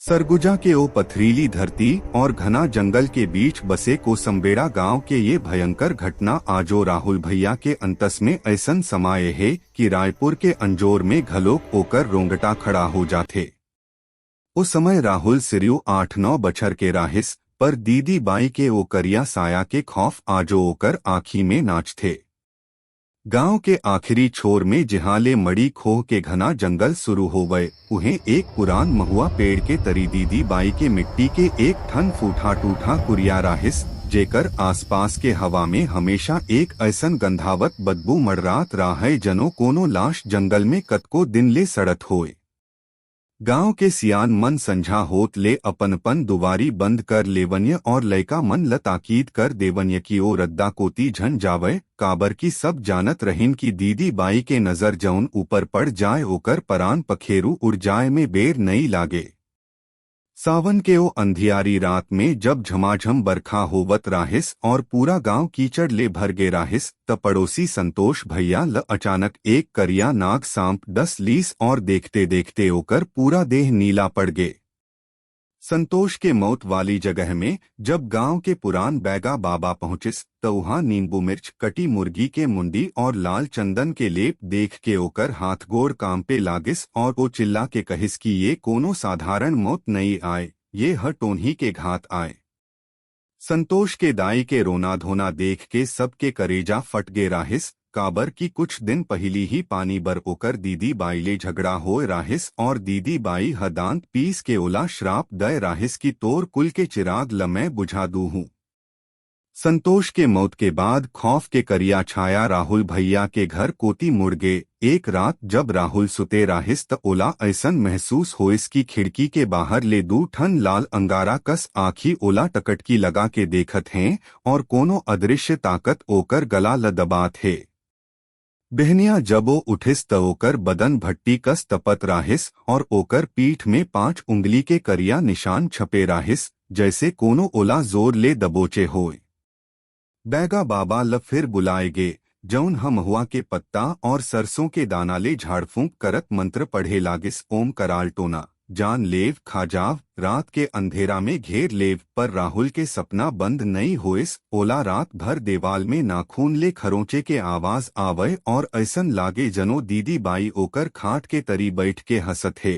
सरगुजा के ओ पथरीली धरती और घना जंगल के बीच बसे कोसंबेड़ा गांव के ये भयंकर घटना आजो राहुल भैया के अंतस में ऐसन समाये है कि रायपुर के अंजोर में घलोक ओकर रोंगटा खड़ा हो जाथे। उस समय राहुल सिरियो 8-9 बछर के राहिस, पर दीदी बाई के ओ करिया साया के खौफ आजो ओकर आँखी में नाचथे। गांव के आखिरी छोर में जिहाले मड़ी खोह के घना जंगल शुरू हो गए, उन्हें एक पुरान महुआ पेड़ के तरी दीदी बाई के मिट्टी के एक ठन फूठा टूठा कुरिया राहिस, जेकर आसपास के हवा में हमेशा एक ऐसन गंधावत बदबू मड़रात राहै जनो कोनो लाश जंगल में कतको दिन ले सड़त होए। गांव के सियान मन संझा होत ले अपन दुवारी बंद कर लेवन्य और लयका मन ल ताकीद कर देवन्य की ओ रद्दा कोती झन जावय, काबर की सब जानत रहिन की दीदी बाई के नजर जौन ऊपर पड़ जाए ओकर परान पखेरु उड़ जाए में बेर नहीं लागे। सावन के ओ अंधियारी रात में जब झमाझम बरखा होवत राहिस और पूरा गांव कीचड़ ले भर गे राहिस, त पड़ोसी संतोष भैया ल अचानक एक करिया नाग सांप डस लीस और देखते देखते ओकर पूरा देह नीला पड़ गे। संतोष के मौत वाली जगह में जब गांव के पुरान बैगा बाबा पहुंचिस त वहां नींबू मिर्च, कटी मुर्गी के मुंडी और लाल चंदन के लेप देख के ओकर हाथ गोड़ कांपे लागिस और वो चिल्ला के कहिस कि ये कोनो साधारण मौत नहीं आए, ये ह टोन्ही के घात आए। संतोष के दाई के रोना धोना देख के सबके करेजा फट गे राहिस, काबर की कुछ दिन पहली ही पानी बर ओकर दीदी बाई ले झगड़ा होए राहिस और दीदी बाई हदांत पीस के ओला श्राप दय राहिस की तोर कुल के चिराग ल मैं बुझा दू हूँ। संतोष के मौत के बाद खौफ के करिया छाया राहुल भैया के घर कोती मुड़ गे। एक रात जब राहुल सुते राहिस त ओला ऐसन महसूस होइस की खिड़की के बाहर ले दू ठन लाल अंगारा कस आँखी ओला टकटकी लगा के देखत हैं और कोनो अदृश्य ताकत ओकर गला ल दबात है। बहनिया जब ओ उठिस त ओकर बदन भट्टी कस तपत राहिस और ओकर पीठ में 5 उंगली के करिया निशान छपे राहिस, जैसे कोनो ओला जोर ले दबोचे होए। बैगा बाबा ल फिर बुलाए गे, जौन ह महुआ के पत्ता और सरसों के दाना ले झाड़फूंक करत मंत्र पढ़े लागिस। ओम कराल टोना जान लेव खाजाव, रात के अंधेरा में घेर लेव, पर राहुल के सपना बंद नहीं होइस। ओला रात भर देवाल में नाखून ले खरोंचे के आवाज आवय और ऐसन लागे जनो दीदी बाई ओकर खाट के तरी बैठ के हंसत है।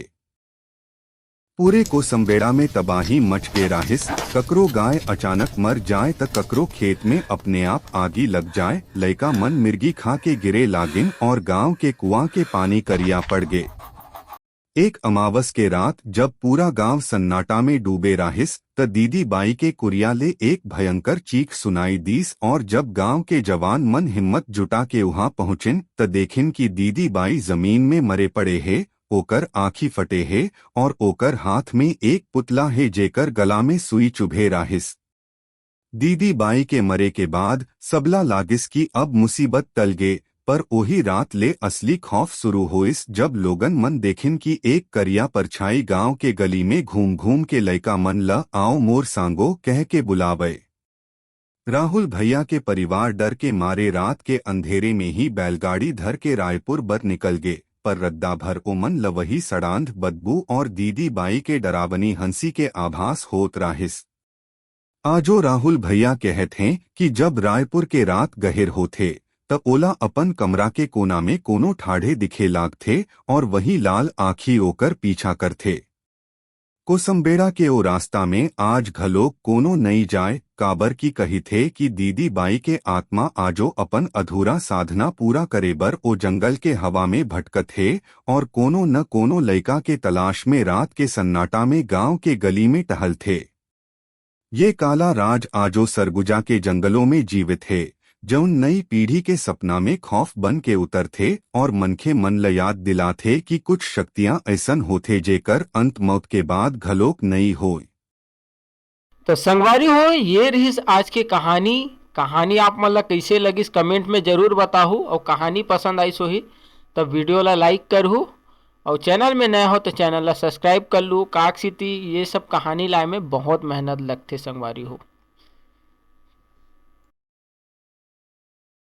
पूरे कोसंबेड़ा में तबाही मच गे राहिस, ककरो गाय अचानक मर जाए त ककरो खेत में अपने आप आगी लग जाए, लयका मन मिर्गी खा के गिरे लागिन और गांव के कुआं के पानी करिया पड़ गे। एक अमावस के रात जब पूरा गांव सन्नाटा में डूबे राहिस त दीदी बाई के कुरिया ले एक भयंकर चीख सुनाई दीस और जब गांव के जवान मन हिम्मत जुटा के वहां पहुंचिन त देखिन की दीदी बाई जमीन में मरे पड़े है, ओकर आँखी फटे है और ओकर हाथ में एक पुतला है जेकर गला में सुई चुभे राहिस। दीदी बाई के मरे के बाद सबला लागिस की अब मुसीबत टल गे, पर ओही रात ले असली खौफ शुरू होइस जब लोगन मन देखिन की एक करिया परछाई गांव के गली में घूम घूम के लयका मन ल आओ मोर सांगो कह के बुलावे। राहुल भैया के परिवार डर के मारे रात के अंधेरे में ही बैलगाड़ी धर के रायपुर बर निकल गे, पर रद्दा भर ओ मन ल वही सड़ांध बदबू और दीदी बाई के डरावनी हंसी के आभास होत राहिस। आजो राहुल भैया कहत हैं कि जब रायपुर के रात गहिर होथे तब ओला अपन कमरा के कोना में कोनो ठाढ़े दिखे लागथे और वही लाल आँखी ओकर पीछा करथे। कोसंबेड़ा के ओ रास्ता में आज घलोक कोनो नहीं जाए, काबर की कही थे कि दीदी बाई के आत्मा आजो अपन अधूरा साधना पूरा करे बर ओ जंगल के हवा में भटकत है और कोनो न कोनो लयका के तलाश में रात के सन्नाटा में गांव के गली में टहल थे। ये काला राज आजो सरगुजा के जंगलों में जीवित है, जौन नई पीढ़ी के सपना में खौफ बन के उतर थे और मनखे मन ल याद दिला थे कि कुछ शक्तियां ऐसन होते जेकर अंत मौत के बाद घलोक नहीं होए। तो संगवारी हो, ये रहिस आज के कहानी आप मन ला कैसे लगिस कमेंट में जरूर बताहू और कहानी पसंद आई सोही तब वीडियो ला लाइक करहू और चैनल में नया हो तो चैनल ला सब्सक्राइब कर लू। काक सिटी ये सब कहानी लाए में बहुत मेहनत लगते संगवारी हो।